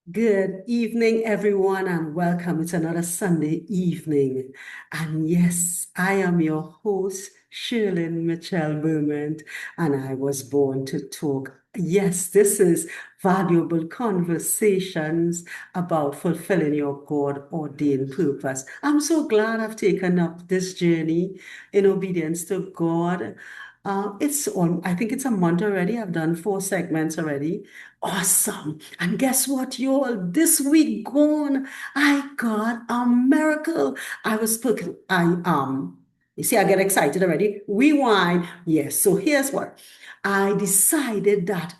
Good evening, everyone, and welcome. It's another Sunday evening. And yes, I am your host, Shirley Mitchell-Berment, and I was born to talk. Yes, this is valuable conversations about fulfilling your God-ordained purpose. I'm so glad I've taken up this journey in obedience to God. I think it's a month already. I've done 4 segments already. Awesome. And guess what, y'all? This week gone, I got a miracle. You see, I get excited already. Rewind. Yes. So here's what I decided that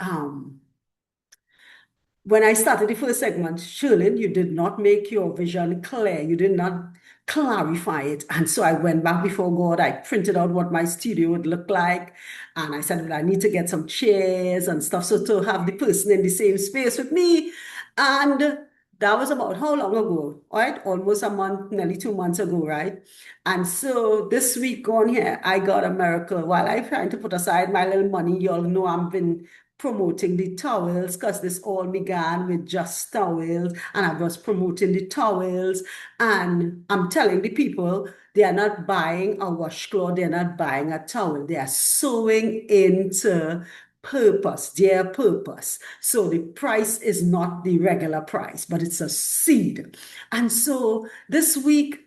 when I started the first segment, Shirley, you did not make your vision clear. You did not clarify it. And so I went back before God. I printed out what my studio would look like. And I said, well, I need to get some chairs and stuff. So to have the person in the same space with me. And that was about how long ago? All right, almost a month, nearly 2 months ago, right? And so this week on here, I got a miracle. While I'm trying to put aside my little money, y'all know I've been promoting the towels because this all began with just towels, and I was promoting the towels, and I'm telling the people they are not buying a washcloth, they're not buying a towel, they are sewing into purpose, their purpose. So the price is not the regular price, but it's a seed. And so this week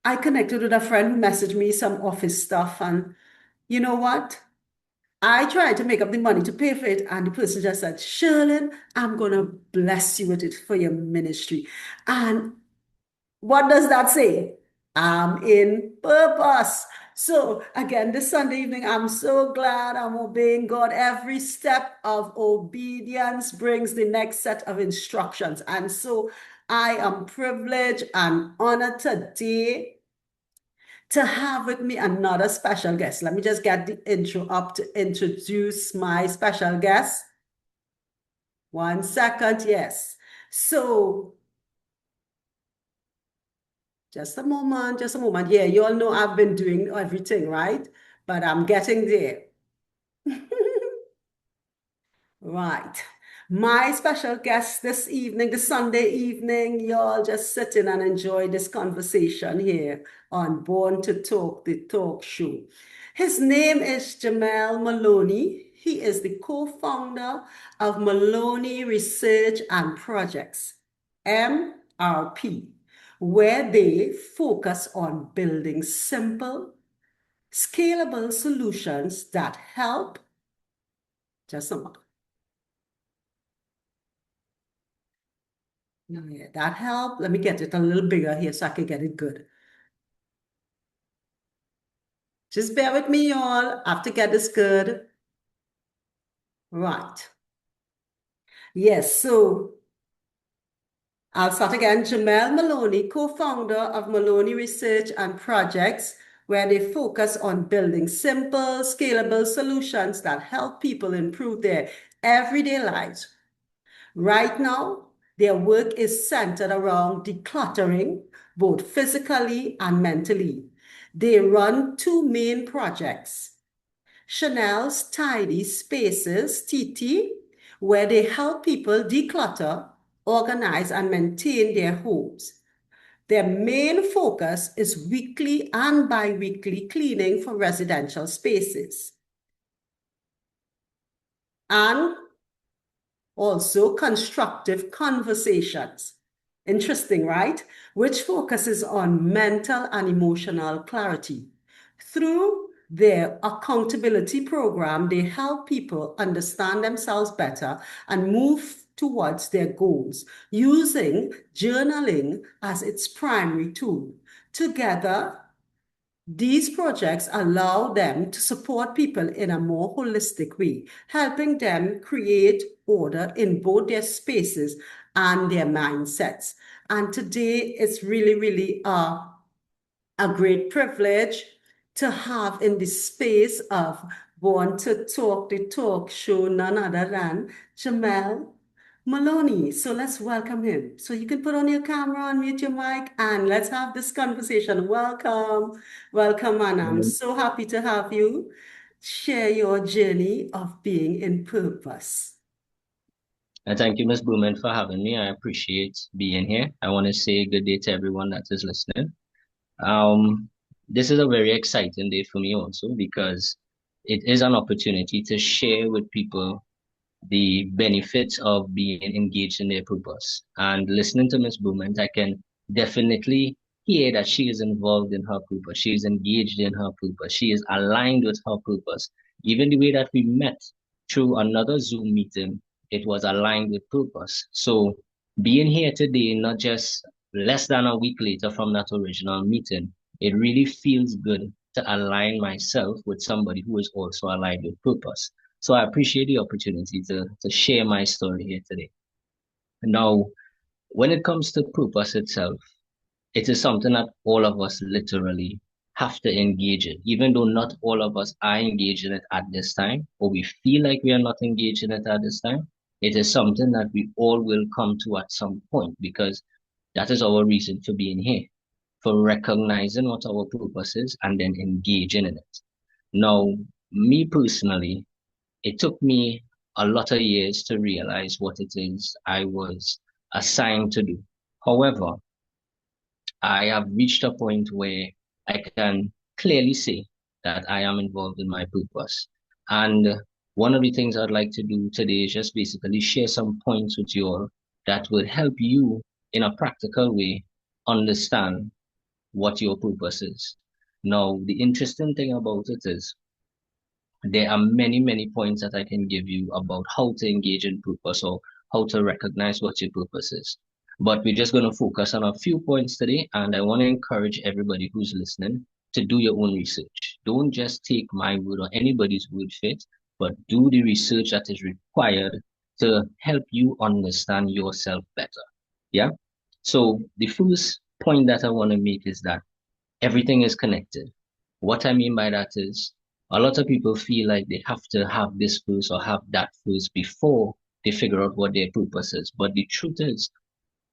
I connected with a friend who messaged me some office stuff, and you know what? I tried to make up the money to pay for it, and the person just said, Shirley, I'm going to bless you with it for your ministry. And what does that say? I'm in purpose. So, again, this Sunday evening, I'm so glad I'm obeying God. Every step of obedience brings the next set of instructions. And so, I am privileged and honored today to have with me another special guest. Let me just get the intro up to introduce my special guest. 1 second, yes. So, just a moment, just a moment. Yeah, you all know I've been doing everything, right? But I'm getting there. Right. My special guest this evening, the Sunday evening, y'all just sit in and enjoy this conversation here on Born to Talk, the talk show. His name is Jemele Maloney. He is the co-founder of Maloney Research and Projects, MRP, where they focus on building simple, scalable solutions that help, just a moment. No, yeah, that helped. Let me get it a little bigger here so I can get it good. Just bear with me, y'all. I have to get this good. Right. Yes, so I'll start again. Jemele Maloney, co-founder of Maloney Research and Projects, where they focus on building simple, scalable solutions that help people improve their everyday lives. Right now, their work is centered around decluttering, both physically and mentally. They run 2 main projects. Chanel's Tidy Spaces, TT, where they help people declutter, organize, and maintain their homes. Their main focus is weekly and bi-weekly cleaning for residential spaces. And also constructive conversations. Interesting, right? Which focuses on mental and emotional clarity. Through their accountability program, they help people understand themselves better and move towards their goals using journaling as its primary tool. Together, these projects allow them to support people in a more holistic way, helping them create order in both their spaces and their mindsets. And today it's really, really a great privilege to have in the space of Born to Talk, the talk show, none other than Jemele Maloney. So let's welcome him. So you can put on your camera, unmute your mic, and let's have this conversation. Welcome, welcome, and I'm so happy to have you share your journey of being in purpose. And thank you, Ms. Blumen, for having me. I appreciate being here. I want to say good day to everyone that is listening. Um, this is a very exciting day for me also because it is an opportunity to share with people the benefits of being engaged in their purpose. And listening to Miss Blument, I can definitely hear that she is involved in her purpose. She is engaged in her purpose. She is aligned with her purpose. Even the way that we met through another Zoom meeting, it was aligned with purpose. So being here today, not just less than a week later from that original meeting, it really feels good to align myself with somebody who is also aligned with purpose. So I appreciate the opportunity to share my story here today. Now, when it comes to purpose itself, it is something that all of us literally have to engage in, even though not all of us are engaged in it at this time, or we feel like we are not engaged in it at this time. It is something that we all will come to at some point because that is our reason for being here, for recognizing what our purpose is and then engaging in it. Now, me personally, it took me a lot of years to realize what it is I was assigned to do. However, I have reached a point where I can clearly say that I am involved in my purpose. And one of the things I'd like to do today is just basically share some points with you all that will help you in a practical way understand what your purpose is. Now, the interesting thing about it is there are many, many points that I can give you about how to engage in purpose or how to recognize what your purpose is. But we're just going to focus on a few points today, and I want to encourage everybody who's listening to do your own research. Don't just take my word or anybody's word for it, but do the research that is required to help you understand yourself better. Yeah? So the first point that I want to make is that everything is connected. What I mean by that is a lot of people feel like they have to have this first or have that first before they figure out what their purpose is. But the truth is,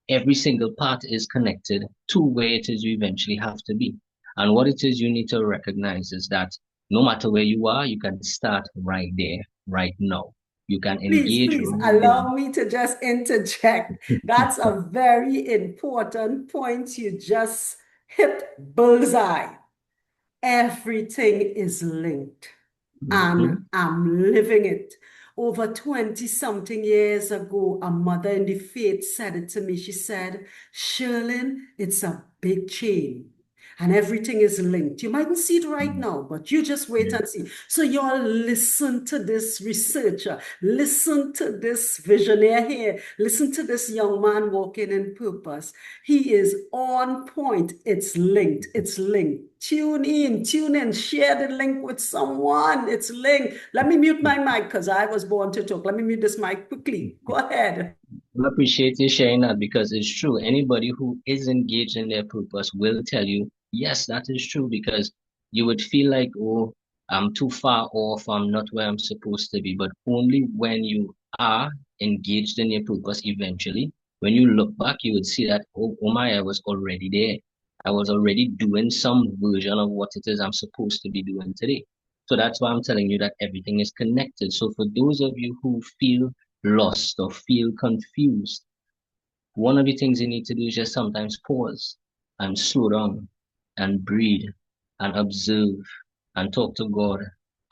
every single part is connected to where it is you eventually have to be. And what it is you need to recognize is that no matter where you are, you can start right there, right now. You can Please, engage please right there. allow me to just interject. That's a very important point you just hit bullseye. Everything is linked, and Mhm. I'm living it. Over 20 something years ago, a mother in the faith said it to me. She said, Sherlyn, it's a big chain and everything is linked. You mightn't see it right Mhm. now, but you just wait Yeah. and see. So, y'all listen to this researcher, listen to this visionary here, listen to this young man walking in purpose. He is on point. It's linked. It's linked. Tune in, share the link with someone. It's linked. Let me mute my mic because I was born to talk. Let me mute this mic quickly. Go ahead. I appreciate you sharing that because it's true. Anybody who is engaged in their purpose will tell you, yes, that is true, because you would feel like, oh, I'm too far off, I'm not where I'm supposed to be. But only when you are engaged in your purpose eventually, when you look back, you would see that, oh my, I was already there. I was already doing some version of what it is I'm supposed to be doing today. So that's why I'm telling you that everything is connected. So for those of you who feel lost or feel confused, one of the things you need to do is just sometimes pause and slow down and breathe and observe and talk to God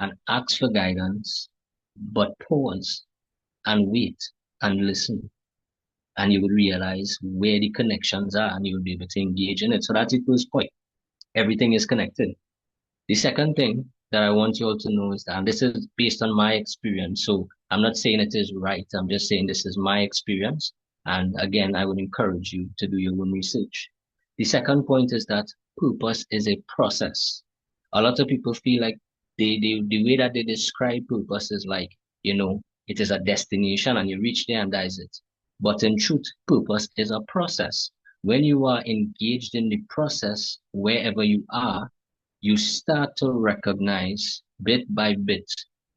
and ask for guidance, but pause and wait and listen. And you will realize where the connections are and you'll be able to engage in it. So that's the first point. Everything is connected. The second thing that I want you all to know is that, and this is based on my experience, so I'm not saying it is right, I'm just saying this is my experience. And again, I would encourage you to do your own research. The second point is that purpose is a process. A lot of people feel like the way that they describe purpose is like, it is a destination and you reach there and that is it. But in truth, purpose is a process. When you are engaged in the process, wherever you are, you start to recognize bit by bit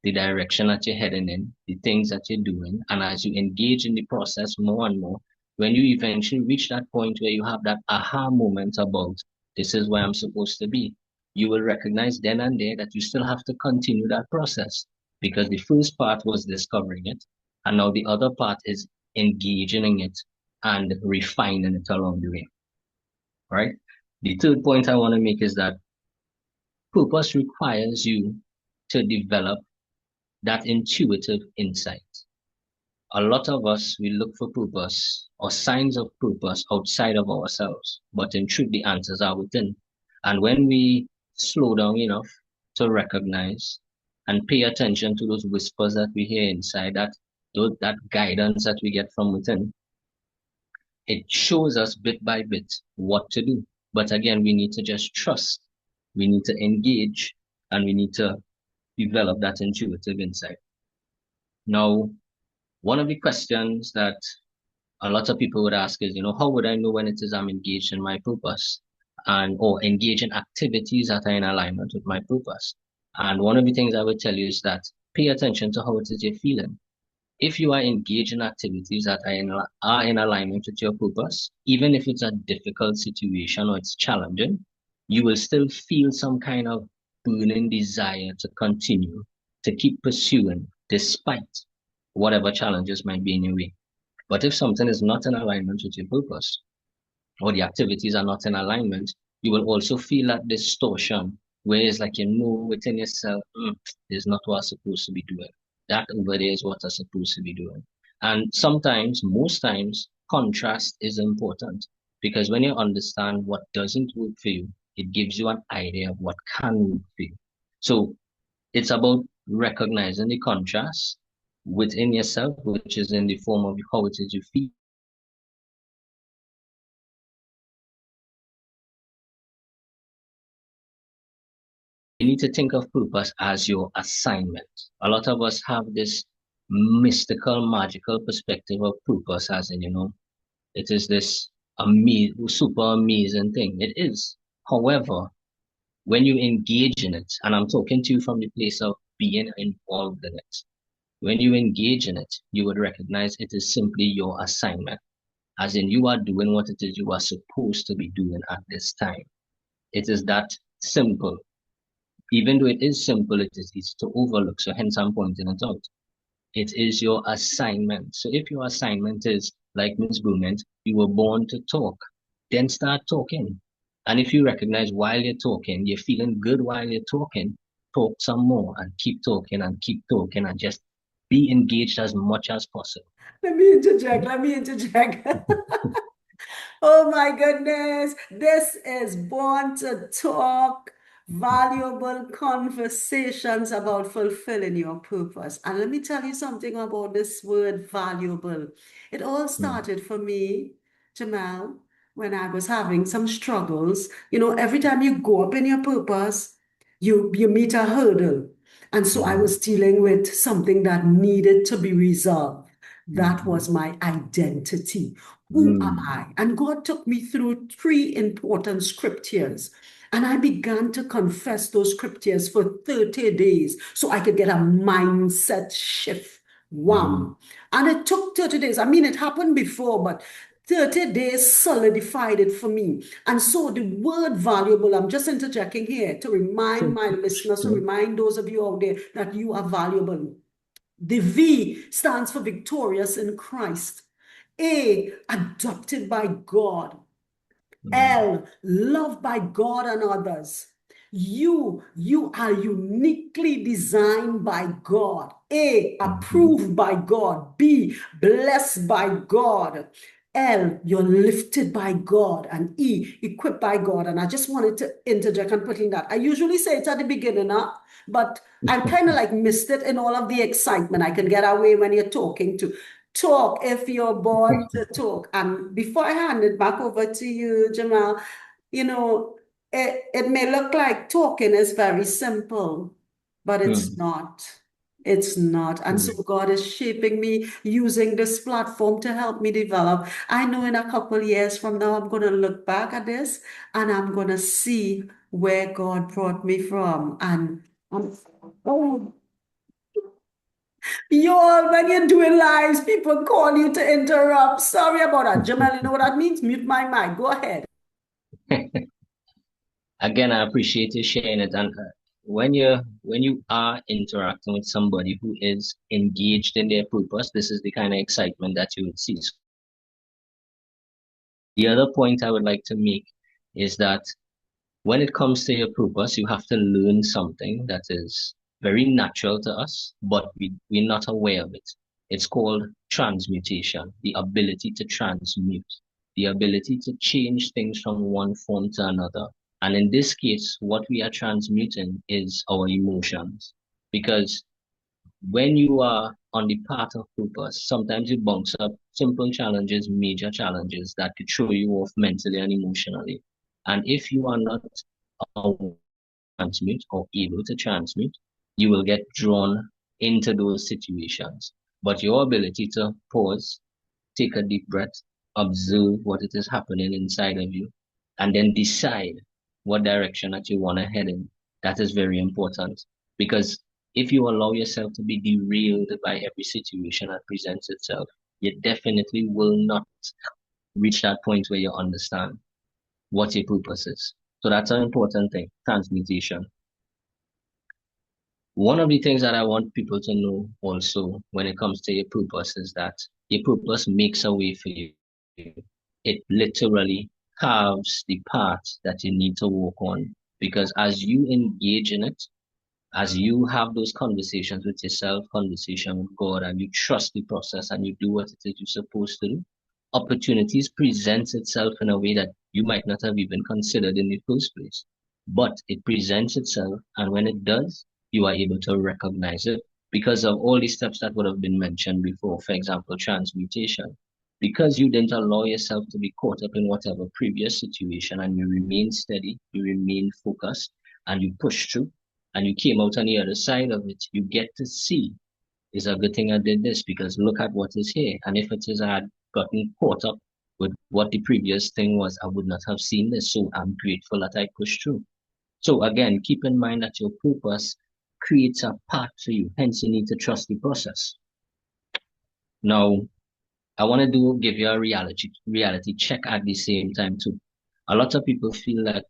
the direction that you're heading in, the things that you're doing. And as you engage in the process more and more, when you eventually reach that point where you have that aha moment about this is where I'm supposed to be, you will recognize then and there that you still have to continue that process because the first part was discovering it. And now the other part is engaging in it and refining it along the way, right? The third point I want to make is that purpose requires you to develop that intuitive insight. A lot of us, we look for purpose or signs of purpose outside of ourselves, but in truth, the answers are within. And when we slow down enough to recognize and pay attention to those whispers that we hear inside, that guidance that we get from within, it shows us bit by bit what to do. But again, we need to just trust, we need to engage, and we need to develop that intuitive insight. Now, one of the questions that a lot of people would ask is, how would I know when it is I'm engaged in my purpose and or engage in activities that are in alignment with my purpose? And one of the things I would tell you is that pay attention to how it is you're feeling. If you are engaged in activities that are in alignment with your purpose, even if it's a difficult situation or it's challenging, you will still feel some kind of burning desire to continue, to keep pursuing despite whatever challenges might be in your way. But if something is not in alignment with your purpose, or the activities are not in alignment, you will also feel that distortion, where it's like within yourself, this is not what I'm supposed to be doing. That over there is what I'm supposed to be doing. And sometimes, most times, contrast is important because when you understand what doesn't work for you, it gives you an idea of what can work for you. So it's about recognizing the contrast within yourself, which is in the form of how it is you feel. You need to think of purpose as your assignment. A lot of us have this mystical, magical perspective of purpose as in, it is this super amazing thing. It is. However, when you engage in it, and I'm talking to you from the place of being involved in it, when you engage in it, you would recognize it is simply your assignment, as in you are doing what it is you are supposed to be doing at this time. It is that simple. Even though it is simple, it is easy to overlook. So hence I'm pointing it out. It is your assignment. So if your assignment is like Ms. Berment, you were born to talk, then start talking. And if you recognize while you're talking, you're feeling good while you're talking, talk some more and keep talking and just be engaged as much as possible. Let me interject. Let me interject. Oh my goodness. This is Born to Talk, valuable conversations about fulfilling your purpose. And let me tell you something about this word valuable. It all Mm, started for me, Jamal, when I was having some struggles. You know, every time you go up in your purpose, you meet a hurdle. And so I mm, was dealing with something that needed to be resolved. That mm, was my identity. Who am mm, I? And God took me through three important scriptures. And I began to confess those scriptures for 30 days so I could get a mindset shift. mm, Wow. And it took 30 days. I mean, it happened before, but 30 days solidified it for me. And so the word valuable, I'm just interjecting here to remind my listeners, to mm, remind those of you out there that you are valuable. The V stands for victorious in Christ. A, adopted by God. mm, L, loved by God and others. You are uniquely designed by God. A, mm, approved by God. B, blessed by God. L, you're lifted by God. And E, equipped by God. And I just wanted to interject and put in that. I usually say it at the beginning, but I kind of like missed it in all of the excitement. I can get away when you're talking to talk if you're born to talk. And before I hand it back over to you, Jamal, you know, it may look like talking is very simple, but it's mm, not. It's not. And so mm. God is shaping me using this platform to help me develop. I know in a couple years from now, I'm going to look back at this and I'm going to see where God brought me from. And oh, y'all, when you're doing lives, people call you to interrupt. Sorry about that. Jamal, you know what that means? Mute my mic. Go ahead. Again, I appreciate you sharing it. And when you are interacting with somebody who is engaged in their purpose, this is the kind of excitement that you would see. So the other point I would like to make is that when it comes to your purpose, you have to learn something that is very natural to us, but we're not aware of it. It's called transmutation, the ability to transmute, the ability to change things from one form to another. And in this case, what we are transmuting is our emotions. Because when you are on the path of purpose, sometimes you bounce up simple challenges, major challenges that could throw you off mentally and emotionally. And if you are not transmute or able to transmute, you will get drawn into those situations. But your ability to pause, take a deep breath, observe what it is happening inside of you, and then decide what direction that you want to head in. That is very important because if you allow yourself to be derailed by every situation that presents itself, you definitely will not reach that point where you understand what your purpose is. So that's an important thing, transmutation. One of the things that I want people to know also when it comes to your purpose is that your purpose makes a way for you. It literally carves the path that you need to walk on. Because as you engage in it, as you have those conversations with yourself, conversation with God, and you trust the process and you do what it is you're supposed to do, opportunities presents itself in a way that you might not have even considered in the first place. But it presents itself, and when it does, you are able to recognize it because of all the steps that would have been mentioned before, for example, transmutation. Because you didn't allow yourself to be caught up in whatever previous situation and you remain steady, you remain focused, and you push through and you came out on the other side of it, you get to see, it's a good thing I did this because look at what is here. And if it is I had gotten caught up with what the previous thing was, I would not have seen this. So I'm grateful that I pushed through. So again, keep in mind that your purpose creates a path for you. Hence, you need to trust the process. Now, I want to give you a reality check at the same time too. A lot of people feel that,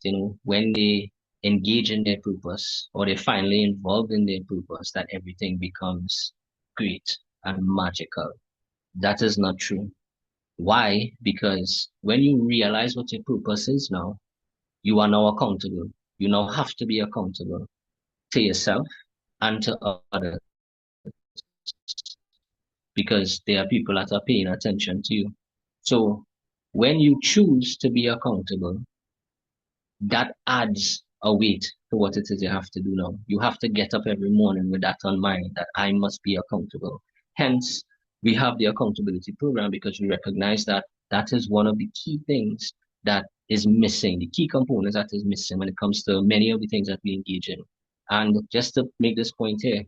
when they engage in their purpose or they're finally involved in their purpose, that everything becomes great and magical. That is not true. Why? Because when you realize what your purpose is now, you are now accountable. You now have to be accountable to yourself and to others because there are people that are paying attention to you. So when you choose to be accountable, that adds a weight to what it is you have to do now. You have to get up every morning with that on mind that I must be accountable. Hence, we have the accountability program because we recognize that that is one of the key things that is missing, the key components that is missing when it comes to many of the things that we engage in. And just to make this point here,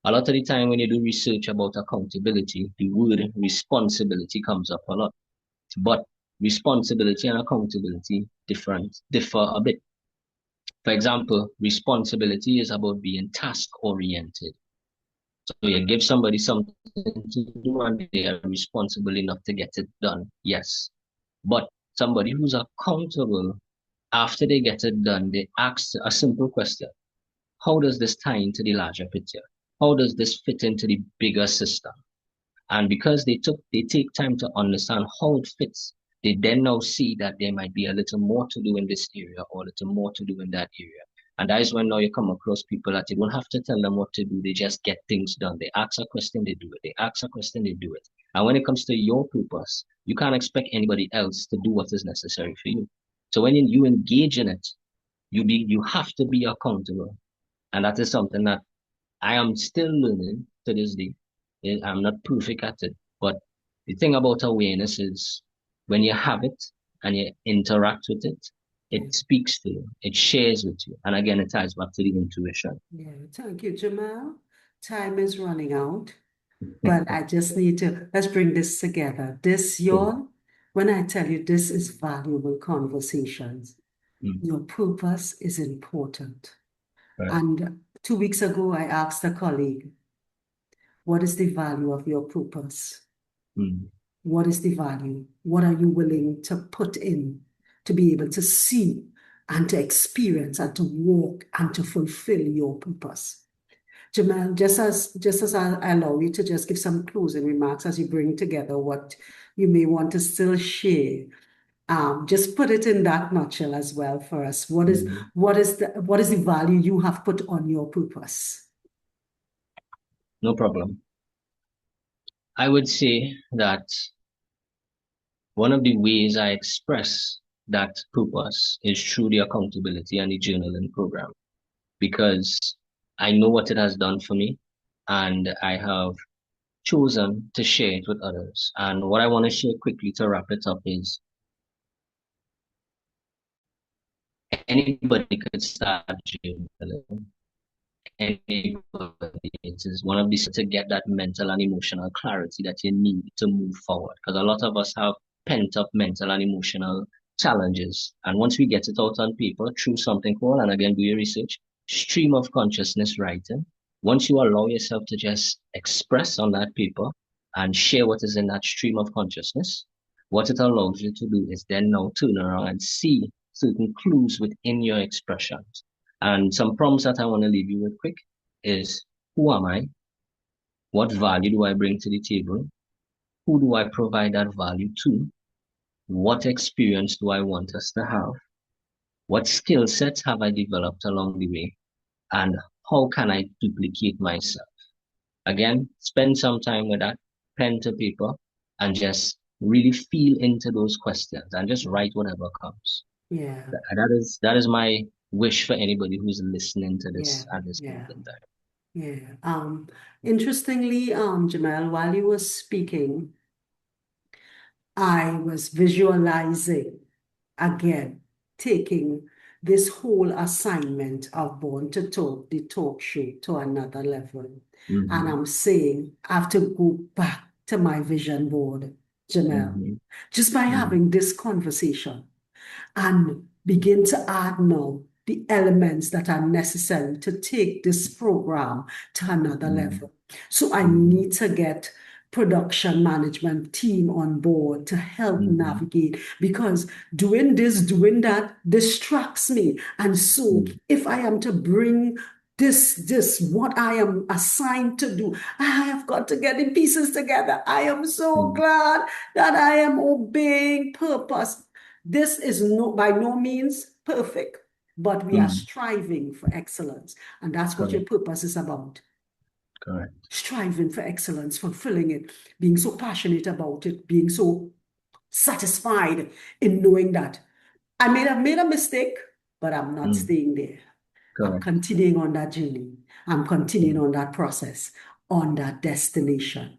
a lot of the time when you do research about accountability, the word responsibility comes up a lot. But responsibility and accountability differ a bit. For example, responsibility is about being task oriented. So you give somebody something to do and they are responsible enough to get it done. Yes. But somebody who's accountable after they get it done, they ask a simple question. How does this tie into the larger picture? How does this fit into the bigger system? And because they take time to understand how it fits, they then now see that there might be a little more to do in this area or a little more to do in that area. And that is when now you come across people that you don't have to tell them what to do, they just get things done. They ask a question, they do it. They ask a question, they do it. And when it comes to your purpose, you can't expect anybody else to do what is necessary for you. So when you engage in it, you have to be accountable. And that is something that I am still learning to this day. I'm not perfect at it, but the thing about awareness is when you have it and you interact with it, Yeah. it speaks to you, it shares with you. And again, it ties back to the intuition. Yeah. Thank you, Jemele. Time is running out, but I just need to, let's bring this together. This, Mm, y'all, when I tell you this is valuable conversations, mm, your purpose is important. right. And 2 weeks ago, I asked a colleague, what is the value of your purpose? Mm, What is the value? What are you willing to put in to be able to see? and to experience and to walk and to fulfill your purpose. Jemele, just as I allow you to just give some closing remarks as you bring together what you may want to still share, just put it in that nutshell as well for us. What is Mhm. the value you have put on your purpose? No problem. I would say that one of the ways I express that purpose is through the accountability and the journaling program because I know what it has done for me and I have chosen to share it with others. And what I want to share quickly to wrap it up is anybody could start journaling. Anybody. It is one of these to get that mental and emotional clarity that you need to move forward. Because a lot of us have pent up mental and emotional challenges. And once we get it out on paper through something called, and again, do your research, stream of consciousness writing, once you allow yourself to just express on that paper and share what is in that stream of consciousness, what it allows you to do is then now turn around and see certain clues within your expressions. And some prompts that I want to leave you with quick is who am I? What value do I bring to the table? Who do I provide that value to? What experience do I want us to have? What skill sets have I developed along the way? And how can I duplicate myself? Again, spend some time with that pen to paper and just really feel into those questions and just write whatever comes. Yeah, That is my wish for anybody who's listening to yeah, this at this moment yeah, in time. yeah. Interestingly, Jemele, while you were speaking, I was visualizing again, taking this whole assignment of Born to Talk, the talk show, to another level. And Mm-hmm. I'm saying I have to go back to my vision board, Jemele, Mm-hmm. just by Mm-hmm. having this conversation and begin to add now the elements that are necessary to take this program to another level. So I Mm-hmm. need to get production management team on board to help Mm-hmm. navigate because doing this, doing that distracts me. And so Mm-hmm. if I am to bring this what I am assigned to do, I have got to get the pieces together. I am so Mm-hmm. glad that I am obeying purpose. This is by no means perfect, but we are Mm-hmm. striving for excellence. And that's what your Correct. purpose is about. Correct. Striving for excellence, fulfilling it, being so passionate about it, being so satisfied in knowing that I may have made a mistake, but I'm not Mm. staying there. I'm Correct. continuing on that journey. I'm continuing on that process, on that destination.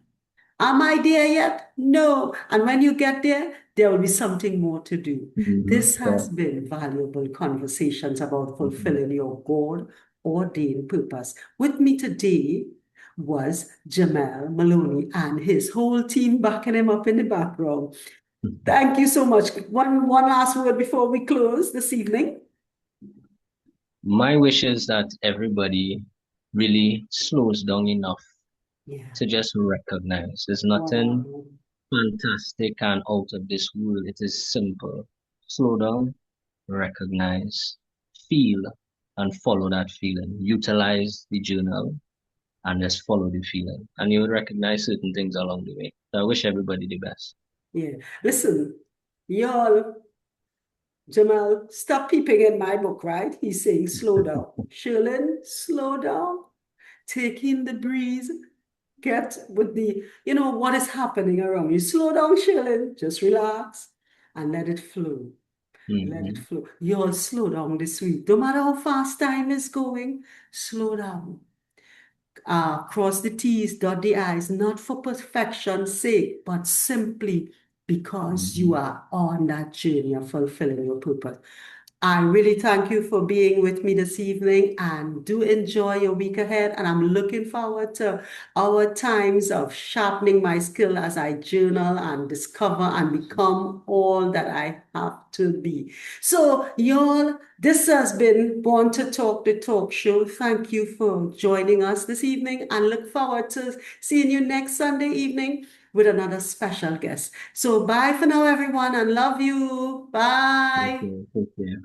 Am I there yet? No. And when you get there, there will be something more to do. Mm-hmm. This has Correct. been valuable conversations about Mm-hmm. fulfilling your God-ordained purpose. With me today was Jemele Maloney and his whole team backing him up in the background. Thank you so much. One last word before we close this evening. My wish is that everybody really slows down enough Yeah. to just recognize there's nothing Wow. fantastic and out of this world. It is simple. Slow down, recognize, feel, and follow that feeling. Utilize the journal and just follow the feeling. And you will recognize certain things along the way. So I wish everybody the best. Yeah. Listen, y'all. Jamal, stop peeping in my book, right? He's saying, slow down. Shirley, slow down. Take in the breeze. Get with what is happening around you. Slow down, Shirley. Just relax and let it flow. Let it Mm-hmm. flow. You'll slow down this week. No matter how fast time is going, slow down. Cross the T's, dot the I's, not for perfection's sake, but simply because you Mm-hmm. are on that journey of fulfilling your purpose. I really thank you for being with me this evening and do enjoy your week ahead. And I'm looking forward to our times of sharpening my skill as I journal and discover and become all that I have to be. So, y'all, this has been Born to Talk, the talk show. Thank you for joining us this evening and look forward to seeing you next Sunday evening with another special guest. So, bye for now, everyone, and love you. Take Bye. care. Take care.